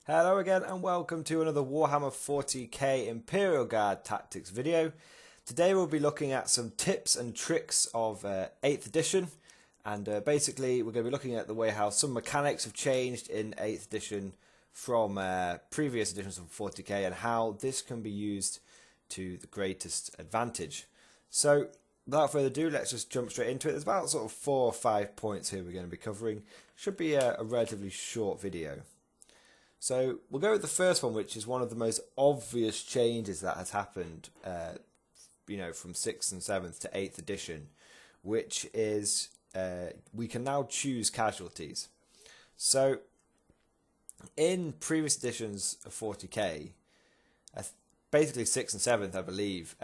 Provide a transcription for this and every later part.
Hello again and welcome to another Warhammer 40k Imperial Guard Tactics video. Today we'll be looking at some tips and tricks of 8th edition, and basically we're going to be looking at the way how some mechanics have changed in 8th edition from previous editions of 40k and how this can be used to the greatest advantage. So without further ado, let's just jump straight into it. There's about sort of 4 or 5 points here we're going to be covering. Should be a relatively short video. So we'll go with the first one, which is one of the most obvious changes that has happened, from 6th and 7th to 8th edition, which is we can now choose casualties. So in previous editions of 40k, basically 6th and 7th, I believe,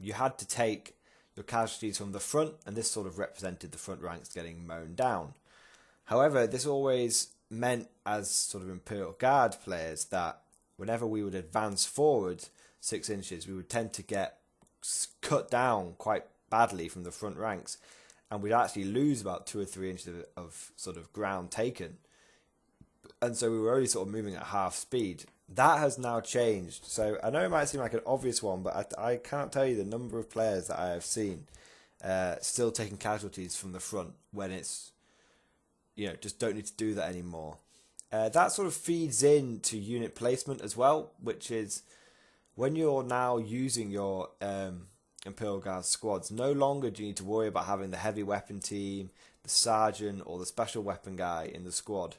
you had to take your casualties from the front, and this sort of represented the front ranks getting mown down. However, this always meant, as sort of Imperial Guard players, that whenever we would advance forward 6 inches, we would tend to get cut down quite badly from the front ranks, and we'd actually lose about 2 or 3 inches of sort of ground taken. And so we were only sort of moving at half speed. That has now changed. So I know it might seem like an obvious one, but I can't tell you the number of players that I have seen still taking casualties from the front when it's, just don't need to do that anymore. That sort of feeds into unit placement as well, which is when you're now using your Imperial Guard squads, no longer do you need to worry about having the heavy weapon team, the sergeant, or the special weapon guy in the squad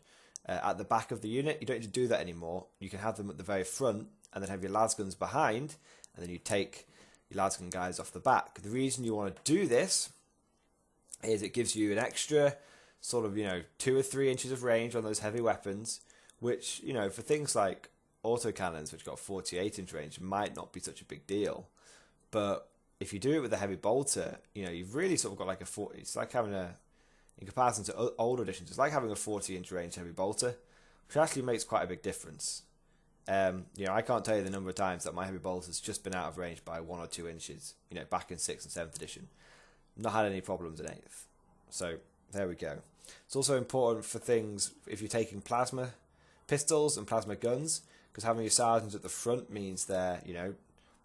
at the back of the unit. You don't need to do that anymore. You can have them at the very front and then have your lasguns behind, and then you take your lasgun guys off the back. The reason you want to do this is it gives you an extra sort of 2 or 3 inches of range on those heavy weapons, which for things like autocannons, which got 48-inch range, might not be such a big deal. But if you do it with a heavy bolter, you've really sort of got like a 40. It's like having in comparison to older editions, it's like having a 40-inch range heavy bolter, which actually makes quite a big difference. I can't tell you the number of times that my heavy bolter's just been out of range by 1 or 2 inches. Back in 6th and 7th edition, not had any problems in 8th. So there we go. It's also important for things if you're taking plasma pistols and plasma guns, because having your sergeants at the front means they're,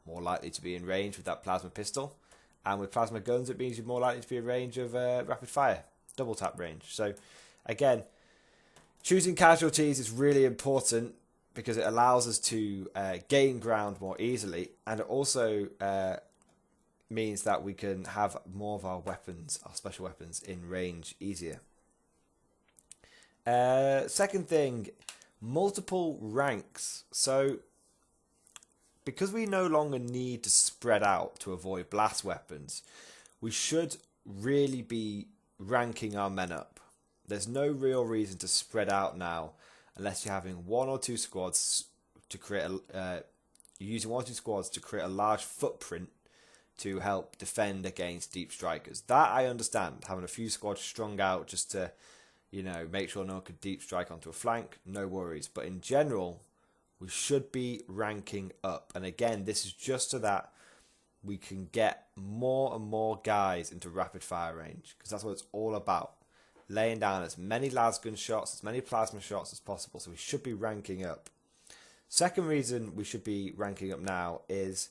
more likely to be in range with that plasma pistol. And with plasma guns, it means you're more likely to be in range of rapid fire, double tap range. So again, choosing casualties is really important because it allows us to gain ground more easily, and it also means that we can have more of our weapons, our special weapons, in range easier. Second thing, multiple ranks. So because we no longer need to spread out to avoid blast weapons, we should really be ranking our men up. There's no real reason to spread out now unless you're having 1 or 2 squads to create you're using 1 or 2 squads to create a large footprint to help defend against deep strikers. That I understand, having a few squads strung out just to make sure no one could deep strike onto a flank, no worries. But in general, we should be ranking up. And again, this is just so that we can get more and more guys into rapid fire range, because that's what it's all about. Laying down as many lasgun shots, as many plasma shots as possible. So we should be ranking up. Second reason we should be ranking up now is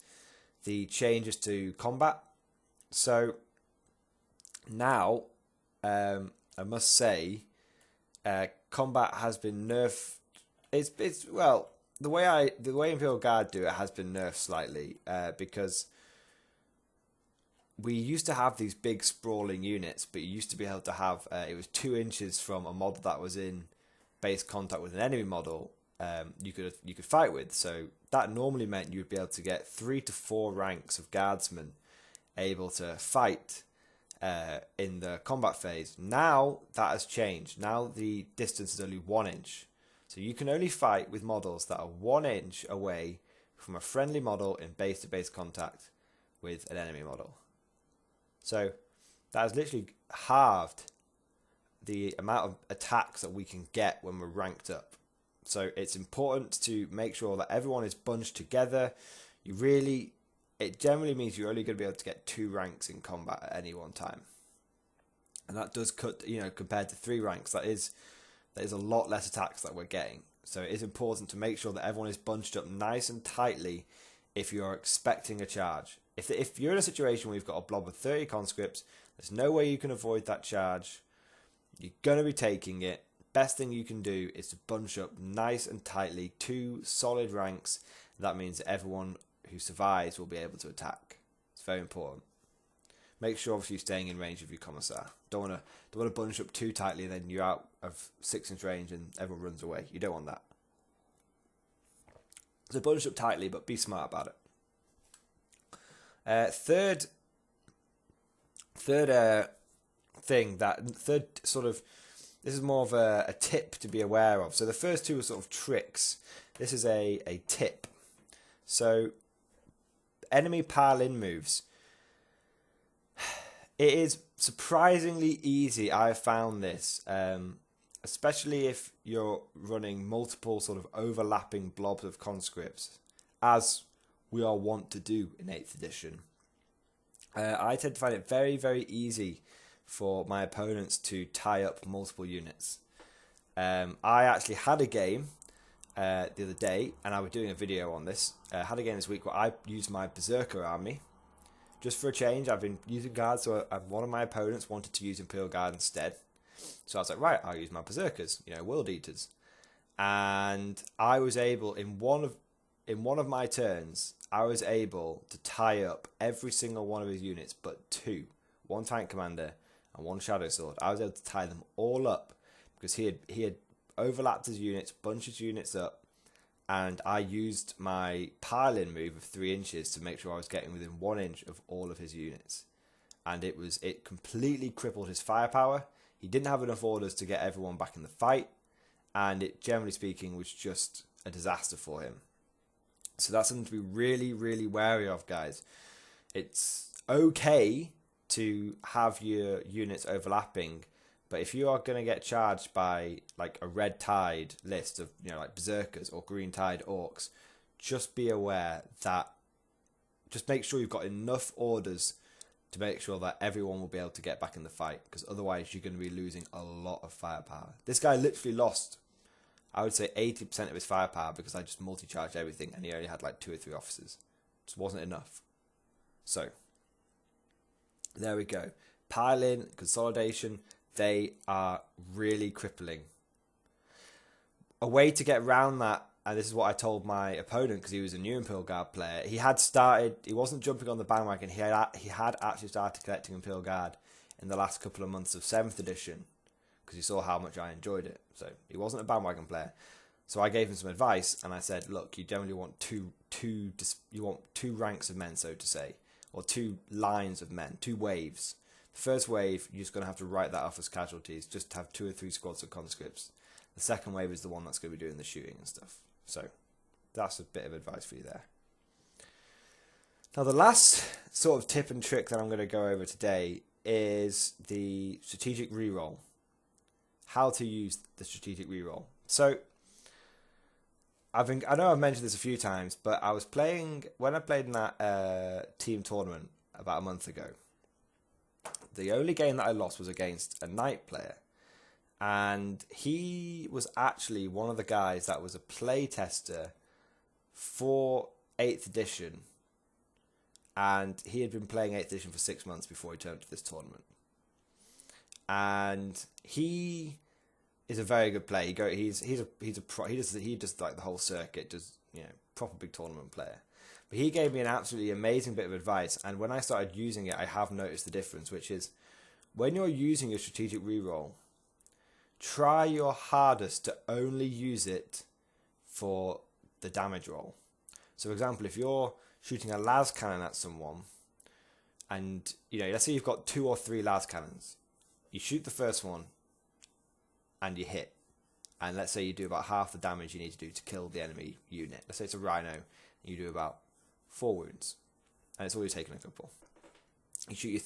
the changes to combat. So now, I must say, combat has been nerfed. It's well, the way Imperial Guard do it has been nerfed slightly because we used to have these big sprawling units, but you used to be able to have it was 2 inches from a model that was in base contact with an enemy model. You could fight with. So that normally meant you'd be able to get 3 to 4 ranks of guardsmen able to fight in the combat phase. Now that has changed. Now the distance is only 1 inch. So you can only fight with models that are 1 inch away from a friendly model in base-to-base contact with an enemy model. So that has literally halved the amount of attacks that we can get when we're ranked up. So it's important to make sure that everyone is bunched together. It generally means you're only going to be able to get 2 ranks in combat at any one time. And that does cut, compared to 3 ranks, that is a lot less attacks that we're getting. So it is important to make sure that everyone is bunched up nice and tightly if you're expecting a charge. If you're in a situation where you've got a blob of 30 conscripts, there's no way you can avoid that charge. You're going to be taking it. Best thing you can do is to bunch up nice and tightly, 2 solid ranks. That means that everyone who survives will be able to attack. It's very important. Make sure obviously you're staying in range of your commissar. Don't want to bunch up too tightly and then you're out of 6-inch range and everyone runs away. You don't want that. So bunch up tightly, but be smart about it. Third sort of, this is more of a tip to be aware of. So the first 2 are sort of tricks. This is a tip. So enemy pile-in moves. It is surprisingly easy. I've found this, especially if you're running multiple sort of overlapping blobs of conscripts, as we are wont to do in 8th edition. I tend to find it very, very easy for my opponents to tie up multiple units. I actually had a game the other day, and I was doing a video on this. I had a game this week where I used my Berserker army. Just for a change, I've been using guards, so one of my opponents wanted to use Imperial Guard instead. So I was like, right, I'll use my Berserkers, World Eaters. And I was able, in one of my turns, I was able to tie up every single one of his units but 2. 1 Tank Commander and 1 Shadow Sword. I was able to tie them all up because he had overlapped his units, bunched his units up, and I used my pile-in move of 3 inches to make sure I was getting within 1 inch of all of his units. And it completely crippled his firepower. He didn't have enough orders to get everyone back in the fight, and it, generally speaking, was just a disaster for him. So that's something to be really, really wary of, guys. It's okay to have your units overlapping, but if you are going to get charged by like a red tide list of like berserkers or green tide orcs, just be aware that, just make sure you've got enough orders to make sure that everyone will be able to get back in the fight, because otherwise you're going to be losing a lot of firepower. This guy literally lost, I would say, 80% of his firepower because I just multi-charged everything and he only had like 2 or 3 officers. It just wasn't enough. So there we go. Pile-in, consolidation, they are really crippling. A way to get around that, and this is what I told my opponent because he was a new Imperial Guard player. He wasn't jumping on the bandwagon. He had actually started collecting Imperial Guard in the last couple of months of 7th edition because he saw how much I enjoyed it. So he wasn't a bandwagon player. So I gave him some advice and I said, look, you generally want two ranks of men, so to say, or 2 lines of men, 2 waves. The first wave, you're just going to have to write that off as casualties, just to have 2 or 3 squads of conscripts. The second wave is the one that's going to be doing the shooting and stuff. So that's a bit of advice for you there. Now the last sort of tip and trick that I'm going to go over today is the strategic reroll. How to use the strategic reroll. So I know I've mentioned this a few times, but when I played in that team tournament about a month ago, the only game that I lost was against a knight player. And he was actually one of the guys that was a play tester for 8th edition. And he had been playing 8th edition for 6 months before he turned to this tournament. And he is a very good player. He's a pro. He does like the whole circuit, does proper big tournament player. But he gave me an absolutely amazing bit of advice, and when I started using it, I have noticed the difference, which is when you're using your strategic reroll, try your hardest to only use it for the damage roll. So, for example, if you're shooting a las cannon at someone, and let's say you've got 2 or 3 las cannons, you shoot the first one, and you hit, and let's say you do about half the damage you need to do to kill the enemy unit. Let's say it's a rhino, and you do about 4 wounds, and it's always taken a couple. You shoot your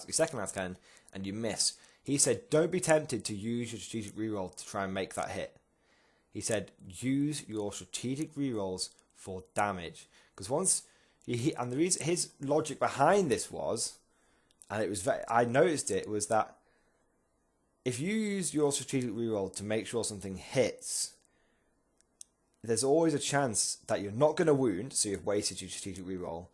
second las cannon, and you miss. He said, don't be tempted to use your strategic reroll to try and make that hit. He said, use your strategic rerolls for damage, because once you hit, and the reason his logic behind this was, and I noticed it, was that if you use your strategic reroll to make sure something hits, there's always a chance that you're not going to wound, so you've wasted your strategic reroll,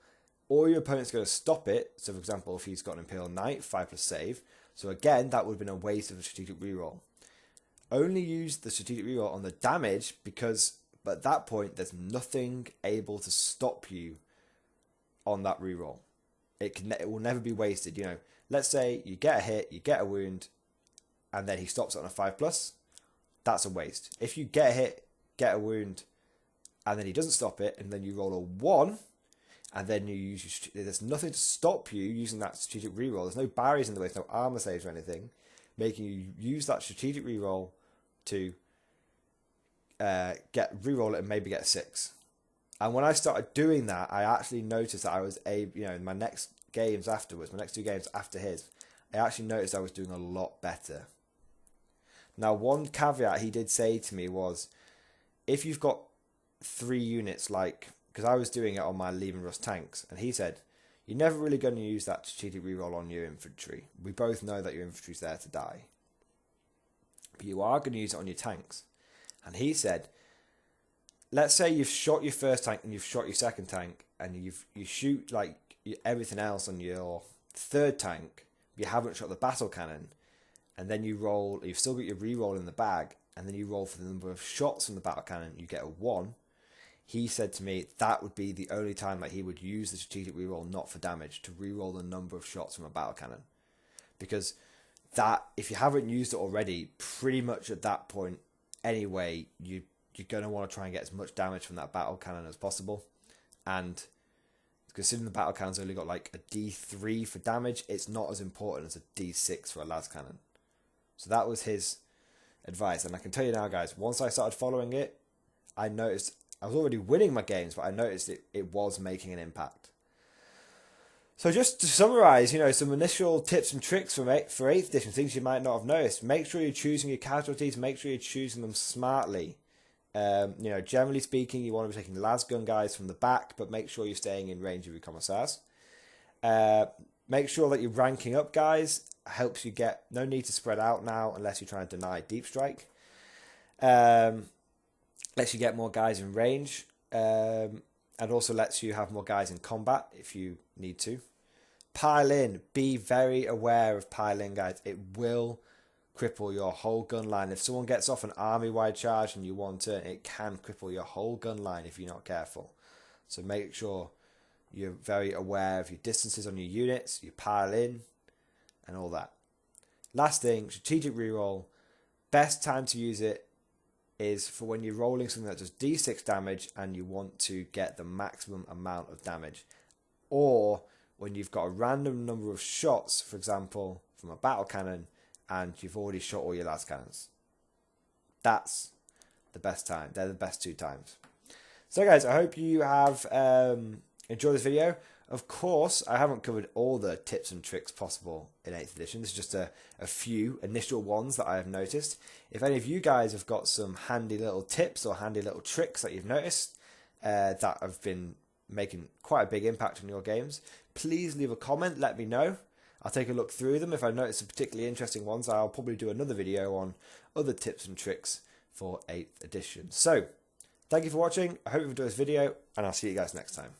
or your opponent's going to stop it. So, for example, if he's got an Imperial Knight, 5+ save, so again, that would have been a waste of a strategic reroll. Only use the strategic reroll on the damage because at that point, there's nothing able to stop you on that reroll. It will never be wasted. You know, let's say you get a hit, you get a wound, and then he stops it on a 5+. That's a waste. If you get a hit, get a wound, and then he doesn't stop it, and then you roll a 1, and then you use there's nothing to stop you using that strategic reroll. There's no barriers in the way, there's no armor saves or anything, making you use that strategic reroll to reroll it and maybe get a 6. And when I started doing that, I actually noticed that I was able, in my next games afterwards, my next 2 games after his, I actually noticed I was doing a lot better. Now, one caveat he did say to me was, if you've got 3 units, like, because I was doing it on my Leave and Rust tanks, and he said, you're never really going to use that strategic reroll on your infantry. We both know that your infantry's there to die. But you are going to use it on your tanks. And he said, let's say you've shot your first tank and you've shot your second tank, and you shoot like everything else on your third tank, but you haven't shot the battle cannon, and then you roll, you've still got your reroll in the bag, and then you roll for the number of shots from the battle cannon, you get a 1. He said to me that would be the only time that he would use the strategic reroll, not for damage, to reroll the number of shots from a battle cannon. Because that, if you haven't used it already, pretty much at that point anyway, you're going to want to try and get as much damage from that battle cannon as possible. And considering the battle cannon's only got like a D3 for damage, it's not as important as a D6 for a las cannon. So that was his advice. And I can tell you now, guys, once I started following it, I noticed I was already winning my games, but I noticed it was making an impact. So just to summarise, some initial tips and tricks for 8th edition, things you might not have noticed. Make sure you're choosing your casualties. Make sure you're choosing them smartly. Generally speaking, you want to be taking las gun guys from the back, but make sure you're staying in range of your commissars. Make sure that you're ranking up guys. Helps you get, no need to spread out now unless you're trying to deny deep strike. Lets you get more guys in range. And also lets you have more guys in combat if you need to. Pile in. Be very aware of pile in, guys. It will cripple your whole gun line. If someone gets off an army-wide charge and you one turn, it can cripple your whole gun line if you're not careful. So make sure you're very aware of your distances on your units, you pile in, and all that. Last thing, strategic reroll. Best time to use it is for when you're rolling something that does D6 damage and you want to get the maximum amount of damage. Or when you've got a random number of shots, for example, from a battle cannon, and you've already shot all your las cannons. That's the best time. They're the best 2 times. So guys, I hope you have enjoyed this video. Of course, I haven't covered all the tips and tricks possible in 8th edition. This is just a few initial ones that I have noticed. If any of you guys have got some handy little tips or handy little tricks that you've noticed that have been making quite a big impact on your games, please leave a comment, let me know. I'll take a look through them. If I notice some particularly interesting ones, I'll probably do another video on other tips and tricks for 8th edition. So, thank you for watching. I hope you've enjoyed this video, and I'll see you guys next time.